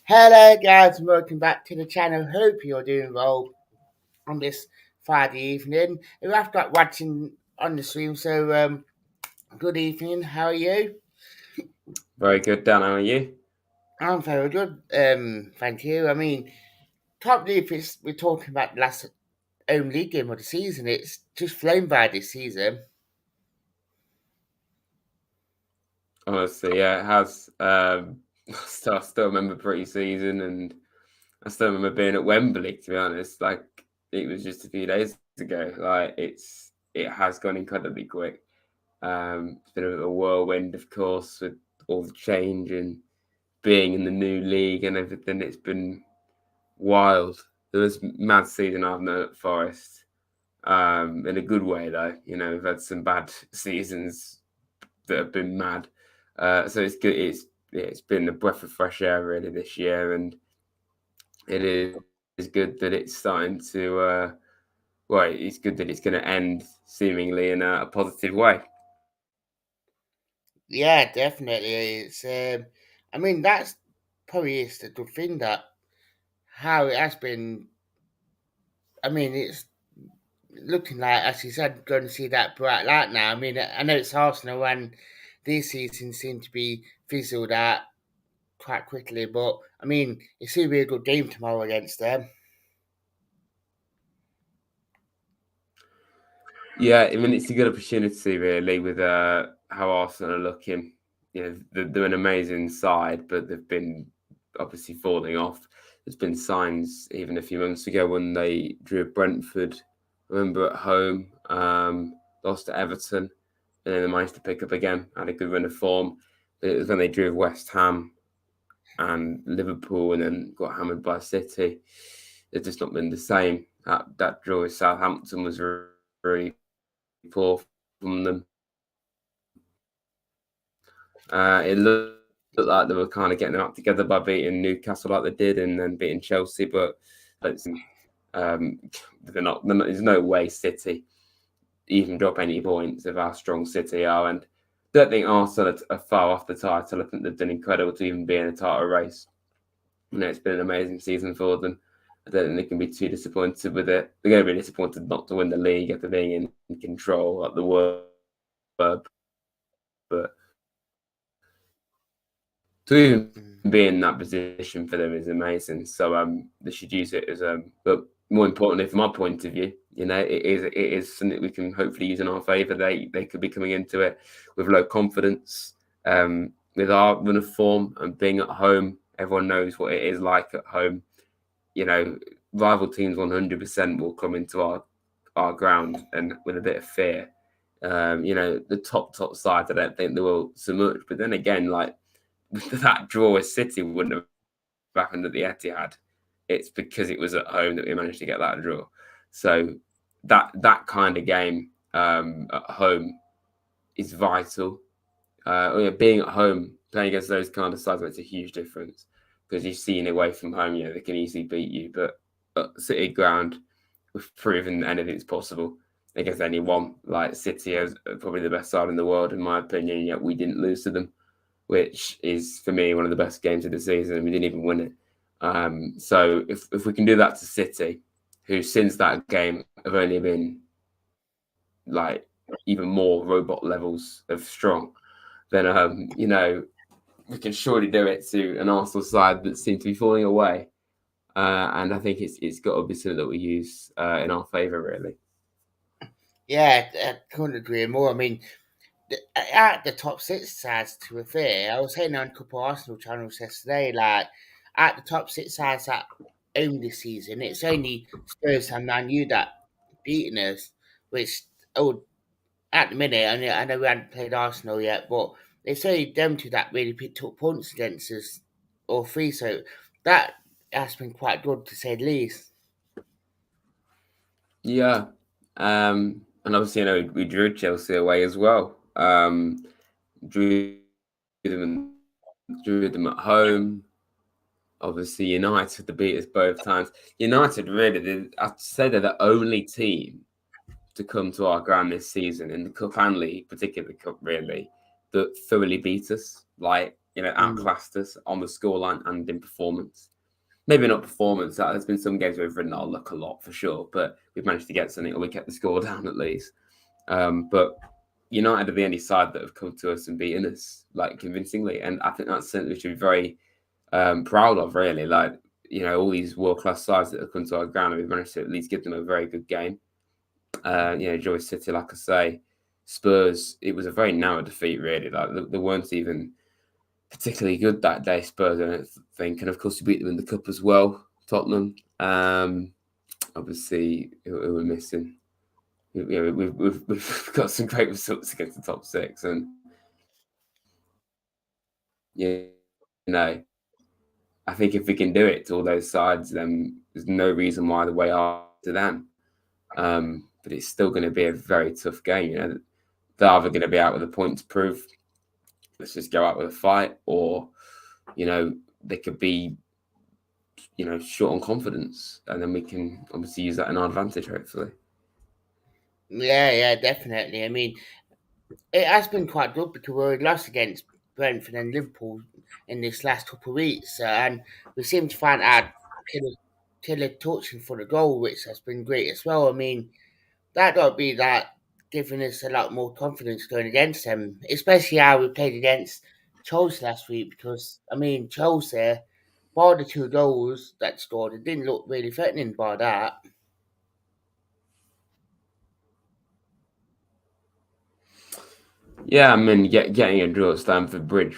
Hello guys and welcome back to the channel. Hope you're doing well on this Friday evening. If I've got watching on the stream, so good evening, how are you? Very good, Dan. How are you? I'm very good, thank you. I mean, can't believe we're talking about the last home league game of the season. It's just flown by this season. Honestly, yeah, it has. I still remember pre-season, and I still remember being at Wembley. To be honest, like it was just a few days ago. Like it has gone incredibly quick. It's been a bit of a whirlwind, of course, with all the change and being in the new league and everything. It's been wild. There was mad season I've known at Forest. In a good way, though. You know, we've had some bad seasons that have been mad. So it's good. It's been a breath of fresh air really this year, and it is good that it's starting to. Well, it's good that it's going to end seemingly in a positive way. Yeah, definitely. I mean, that's probably is the good thing that how it has been. I mean, it's looking like, as you said, going to see that bright light now. I mean, I know it's Arsenal and these seasons seem to be fizzled out quite quickly, but I mean, it's going to be a good game tomorrow against them. Yeah, I mean it's a good opportunity really with how Arsenal are looking. You know, they're an amazing side, but they've been obviously falling off. There's been signs even a few months ago when they drew Brentford. I remember at home, lost to Everton, and then they managed to pick up again, had a good run of form. But it was when they drew West Ham and Liverpool, and then got hammered by City. It's just not been the same. That draw with Southampton was really poor from them. It looked like they were kind of getting out together by beating Newcastle like they did, and then beating Chelsea. But they're not. There's no way City even drop any points of how strong City are, and I don't think Arsenal are far off the title. I think they've done incredible to even be in a title race. You know, it's been an amazing season for them. I don't think they can be too disappointed with it. They're going to be disappointed not to win the league after being in control like the were, but to even be in that position for them is amazing. So they should use it as but more importantly, from my point of view, you know, it is something we can hopefully use in our favour. They could be coming into it with low confidence, with our run of form and being at home. Everyone knows what it is like at home. You know, rival teams 100% will come into our ground and with a bit of fear. You know, the top side, I don't think they will so much. But then again, like that draw with City wouldn't have happened at the Etihad. It's because it was at home that we managed to get that draw. So that kind of game at home is vital. Being at home, playing against those kind of sides makes a huge difference because you've seen away from home, you know, they can easily beat you. But at City ground, we've proven anything's possible against anyone. Like City is probably the best side in the world, in my opinion, yet we didn't lose to them, which is for me one of the best games of the season. We didn't even win it. So if we can do that to City, who since that game have only been like even more robot levels of strong, then you know, we can surely do it to an Arsenal side that seem to be falling away. And I think it's got to be something that we use in our favour, really. Yeah, I couldn't agree more. I mean, at the top six sides, to be fair, I was saying on a couple of Arsenal channels yesterday, like at the top six sides that own this season, it's only Spurs and Man U that beaten us, which oh, at the minute, I know we haven't played Arsenal yet, but it's only them two that really picked up points against us, all three. So that has been quite good to say the least. Yeah. And obviously, you know, we drew Chelsea away as well. Drew them, drew them at home. Obviously, United the beat us both times. United really, I'd say they're the only team to come to our ground this season in the cup and league, particularly the cup, really, that thoroughly beat us. Like Mm. outclassed us on the scoreline and in performance. Maybe not performance. There's been some games where we've ridden our luck a lot for sure, but we've managed to get something, or we kept the score down at least. But United are the only side that have come to us and beaten us like convincingly, and I think that's something we should be very proud of. Really, like all these world class sides that have come to our ground, and we've managed to at least give them a very good game. Joy City, like I say, Spurs. It was a very narrow defeat, really. Like they weren't even particularly good that day. Spurs, I don't think, and of course we beat them in the cup as well. Tottenham. Obviously, who we're missing. We've got some great results against the top six, and I think if we can do it to all those sides, then there's no reason why the way are to them. But it's still going to be a very tough game. They're either going to be out with a point to prove, let's just go out with a fight, or they could be short on confidence, and then we can obviously use that in our advantage, hopefully. Yeah, definitely. I mean, it has been quite good because we lost against Brentford and Liverpool in this last couple of weeks, and we seem to find our killer touching for the goal, which has been great as well. I mean, that got to be that giving us a lot more confidence going against them, especially how we played against Chelsea last week. Because I mean, Chelsea, by the two goals that scored, it didn't look really threatening by that. Yeah, I mean, getting a draw at Stamford Bridge.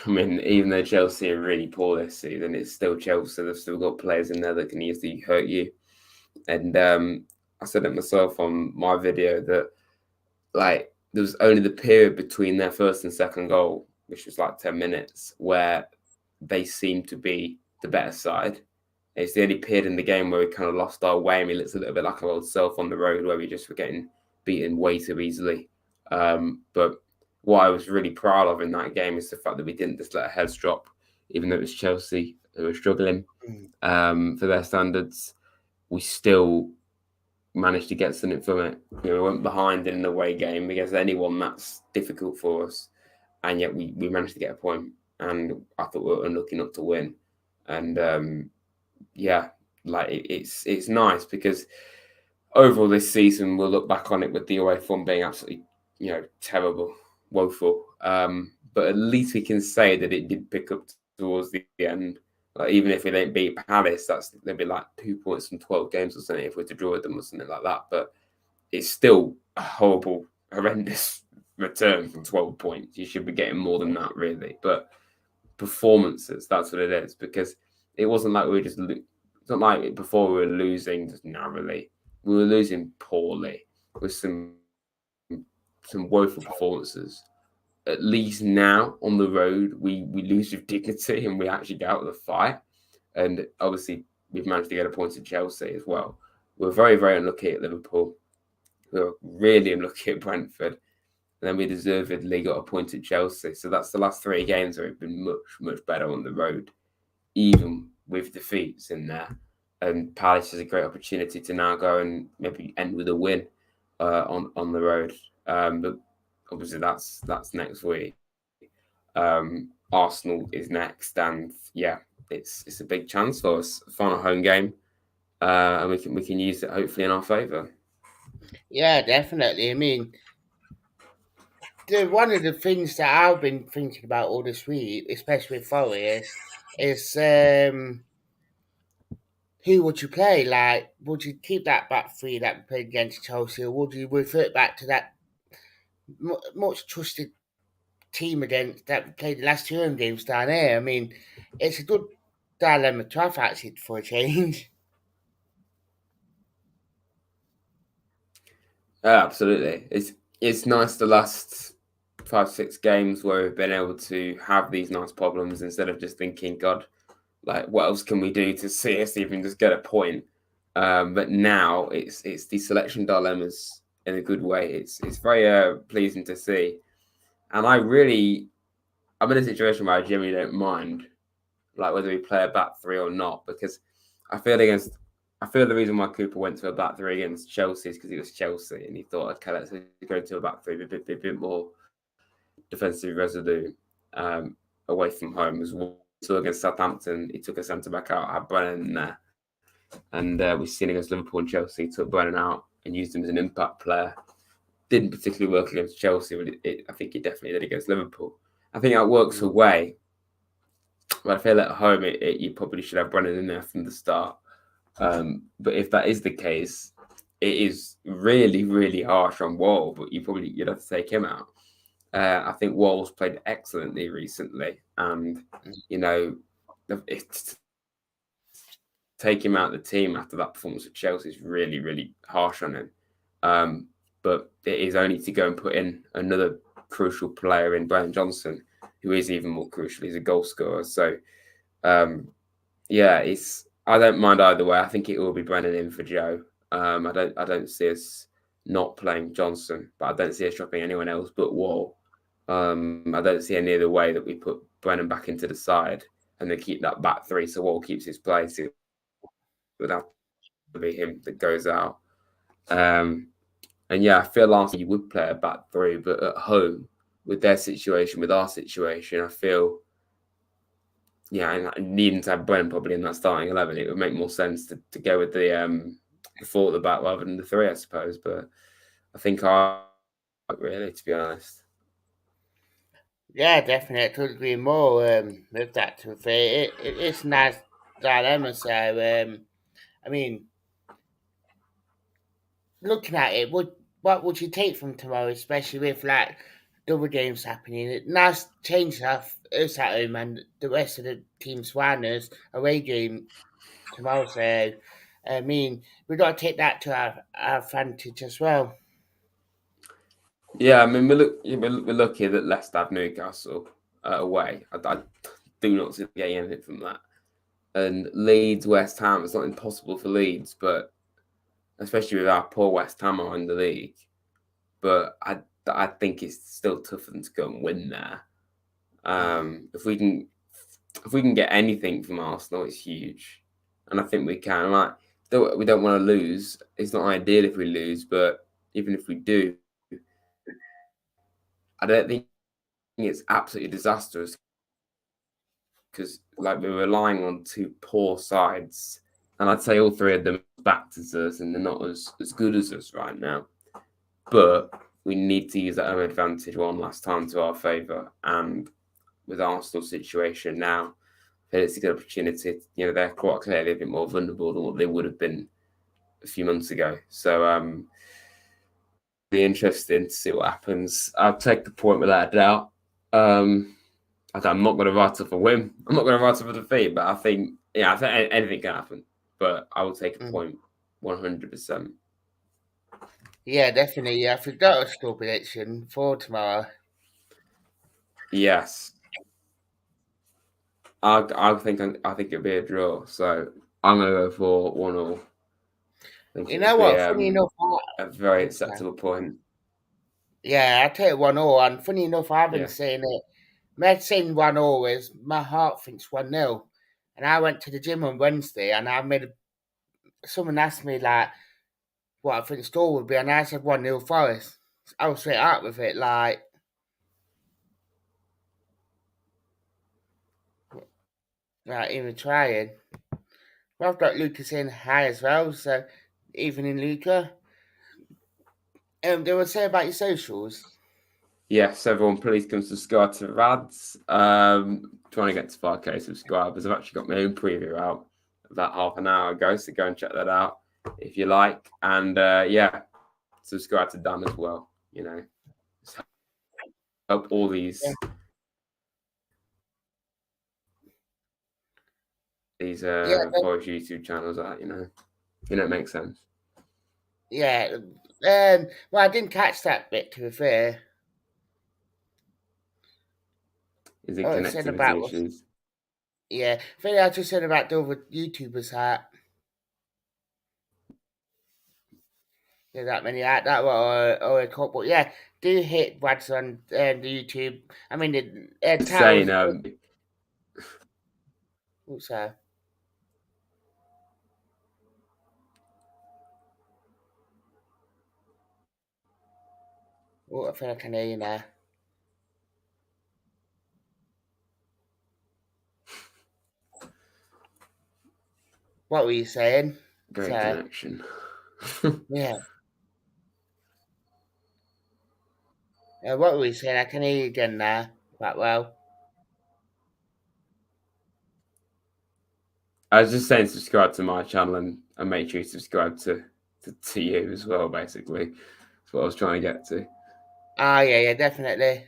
I mean, even though Chelsea are really poor this season, it's still Chelsea. They've still got players in there that can easily hurt you. And I said it myself on my video that like there was only the period between their first and second goal, which was like 10 minutes, where they seemed to be the better side. It's the only period in the game where we kind of lost our way and we looked a little bit like our old self on the road, where we just were getting beaten way too easily. But what I was really proud of in that game is the fact that we didn't just let our heads drop, even though it was Chelsea who were struggling for their standards. We still managed to get something from it. We went behind in an away game against anyone that's difficult for us, and yet we managed to get a point. And I thought we were unlucky not to win. And it's nice because overall this season we'll look back on it with the away form being absolutely terrible, woeful. But at least we can say that it did pick up towards the end. Like, even if we don't beat Palace, there'd be like 2 points from 12 games or something if we're to draw with them or something like that. But it's still a horrible, horrendous return from 12 points. You should be getting more than that, really. But performances, that's what it is, because it wasn't like we were just. It's not like before we were losing just narrowly. We were losing poorly with some woeful performances. At least now on the road, we lose with dignity and we actually get out of the fight. And obviously, we've managed to get a point at Chelsea as well. We're very, very unlucky at Liverpool. We were really unlucky at Brentford. And then we deservedly got a point at Chelsea. So that's the last 3 games where we've been much, much better on the road, even with defeats in there. And Palace is a great opportunity to now go and maybe end with a win on the road. But obviously that's next week. Arsenal is next, and it's a big chance for us. Final home game, and we can use it hopefully in our favour. Yeah, definitely. I mean, one of the things that I've been thinking about all this week, especially with Forest, is who would you play? Like, would you keep that back three that we played against Chelsea, or would you revert back to that much trusted team against that we played the last 2 home games down there? I mean, it's a good dilemma to have actually for a change. Absolutely, it's nice the last 5-6 games where we've been able to have these nice problems instead of just thinking, God, like what else can we do to see us even just get a point? But now it's these selection dilemmas in a good way. It's very pleasing to see, and I'm in a situation where I genuinely don't mind like whether we play a back 3 or not, because I feel the reason why Cooper went to a back 3 against Chelsea is because he was Chelsea and he thought, okay, let's go to a back 3, be a bit more defensively resolute. away from home as well. So against Southampton, he took a centre back out, had Brennan in there, and we've seen against Liverpool and Chelsea, he took Brennan out and used him as an impact player. Didn't particularly work against Chelsea, but I think it definitely did against Liverpool. I think that works away, but I feel at home you probably should have Brennan in there from the start. But if that is the case, it is really, really harsh on Wall, but you'd have to take him out. I think Wall's played excellently recently, and you know, it's, take him out of the team after that performance at Chelsea is really, really harsh on him. But it is only to go and put in another crucial player in Brian Johnson, who is even more crucial. He's a goal scorer. So, yeah, I don't mind either way. I think it will be Brennan in for Joe. I don't see us not playing Johnson, but I don't see us dropping anyone else but Wall. I don't see any other way that we put Brennan back into the side and then keep that back three so Wall keeps his place. It would have to be him that goes out. And yeah, I feel last year you would play a back three, but at home with their situation, with our situation, I feel and needing to have Brennan probably in that starting 11, it would make more sense to go with the four at the back rather than the three, I suppose. But I think really, to be honest. Yeah, definitely. I could agree more with that. To be fair, it's a nice dilemma. So, I mean, looking at it, what would you take from tomorrow, especially with like double games happening? It nice change of us at home and the rest of the team's Swaners away game tomorrow. So, I mean, we got to take that to our advantage as well. Yeah, I mean, we're lucky that Leicester have Newcastle away. I do not see getting anything from that. And Leeds, West Ham, it's not impossible for Leeds, but especially with our poor West Ham are in the league. But I think it's still tough for them to go and win there. If we can get anything from Arsenal, it's huge, and I think we can. Like, we don't want to lose. It's not ideal if we lose, but even if we do, I don't think it's absolutely disastrous because like we're relying on two poor sides, and I'd say all three of them are back to us, and they're not as good as us right now. But we need to use that home advantage one last time to our favour, and with Arsenal's situation now, it's a good opportunity. They're quite clearly a bit more vulnerable than what they would have been a few months ago. So, be interesting to see what happens. I'll take the point without a doubt. I'm not going to write off a win. I'm not going to write off a defeat, but I think anything can happen. But I will take a point 100%. Yeah, definitely. Yeah, I've got a score prediction for tomorrow. Yes. I think it'll be a draw. So I'm going to go for 1-1. I think You it'll know be what? Funny enough, a very acceptable point. yeah, I take 1-0, and funny enough, I haven't Yeah. seen it. Me saying 1-0 is my heart thinks 1-0, and I went to the gym on Wednesday, and someone asked me like what I think the score would be, and I said 1-0 Forest. I was straight out with it, like even trying. Well, I've got Lucas in high as well, so evening, Luca. They were saying about your socials. Yes, everyone, please come subscribe to Rads. Trying to get to 5K subscribers. I've actually got my own preview out about half an hour ago, so go and check that out if you like. And subscribe to Dan as well. Help all Yeah, these yeah, voice YouTube channels out. It makes sense. yeah. Well, I didn't catch that bit to be fair. Is it Oh, it said connectivity about issues? yeah. I think I just said about the other YouTubers hat. Yeah, that many hat that or a couple. Yeah, do hit Wads on the YouTube. I mean the Just saying, titles. What's that? Oh, I think I can hear you now. What were you saying? Great So, connection. yeah. What were you saying? I can hear you again now. Quite well. I was just saying, subscribe to my channel and make sure you subscribe to you as well. Basically, that's what I was trying to get to. Oh, yeah, definitely.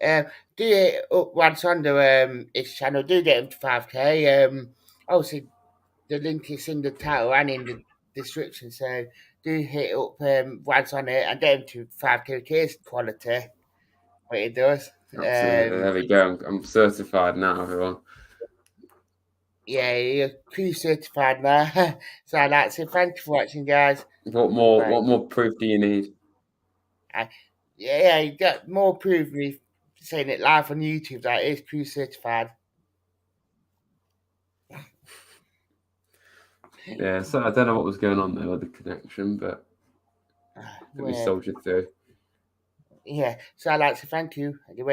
Do you once under his channel? Do get him to 5K. Obviously the link is in the title and in the description. So do hit up once on it and get him to 5K. It's quality. What it does. Absolutely. There we go. I'm certified now, everyone. Yeah, you're Q certified now. So that's it. Thank you for watching, guys. What more? Bye. What more proof do you need? Yeah, you got more proof of me saying it live on YouTube that it is Q certified. Yeah. So I don't know what was going on there with the connection, but we Weird. soldiered through. Yeah, so I'd like to thank you.